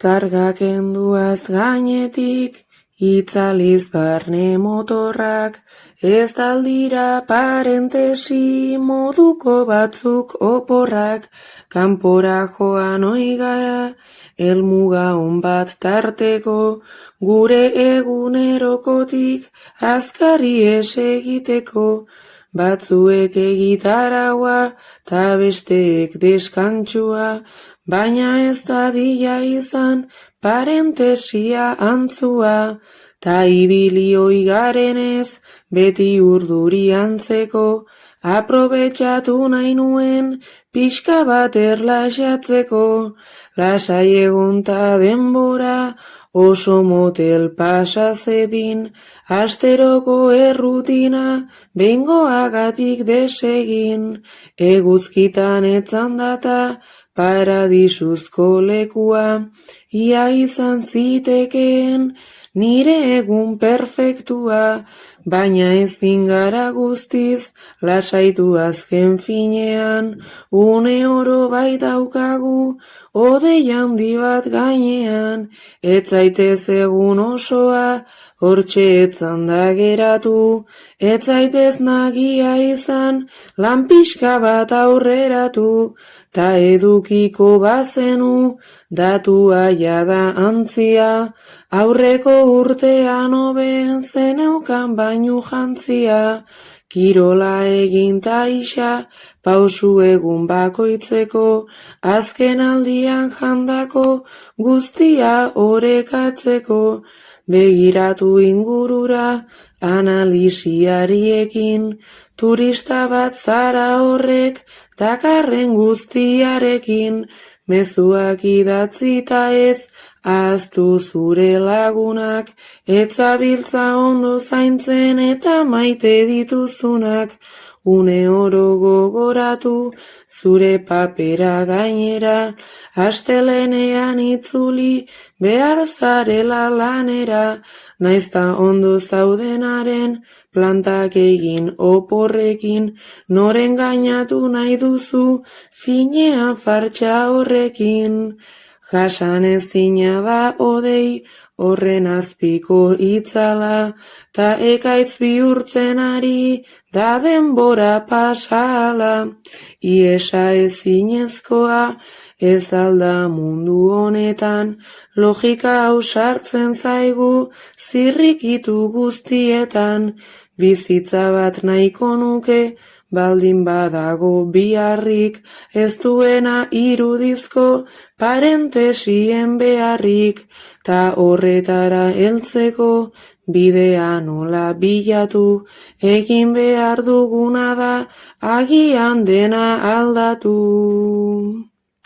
Kargak enduaz gainetik, itzaliz barne motorrak, ez daldira parentesi moduko batzuk oporrak, kanpora joan oigara, helmuga on bat tarteko, gure egunerokotik azkari esegiteko, batzuek egitaraua, ta besteek deskantsua, baina ez dadila izan parentesia antzua, ta ibili oigarenez beti urduri antzeko, aprobetxatu nahi nuen pixka bat erlaxatzeko, lasai egon ta denbora oso motel pasa zedin, asteroko errutina behingoagatik desegin, eguzkitan etzan data paradisuzko lekua, ia izan zitekeen nire egun perfektua, baina ezin gara guztiz lasaitu azken finean, une oro baitaukagu odei handi bat gainean, ez zaitez egun osoa hortxe etzan da geratu, ez zaitez nagia izan lan pixka bat aurreratu, ta edukiko bazenu datua jada antzia, aurreko urtean hoben zeneukan bainu jantzia, kirola egin ta isa, pausu egun bakoitzeko, azken aldian jandako guztia orekatzeko, begiratu ingurura analisiariekin, turista bat zara horrek dakarren guztiarekin, mezuak idatzita ez ahaztu zure lagunak, etzabiltza ondo zaintzen eta maite dituzunak, une oro gogoratu zure papera gainera, astelenean itzuli behar zarela lanera, naizta ondo zaudenaren plantak egin oporrekin, noren gainatu nahi duzu finean fartxa horrekin. Jasan ezina da odei horren azpiko itzala, ta ekaitz bihurtzen ari da denbora pasala, iesa ezinezkoa ez alda mundu honetan, logika ausartzen zaigu zirrikitu guztietan, bizitza bat nahiko nuke, baldin badago biharrik, ez duena irudizko parentesien beharrik, ta horretara heltzeko bidea nola bilatu, egin behar duguna da agian dena aldatu.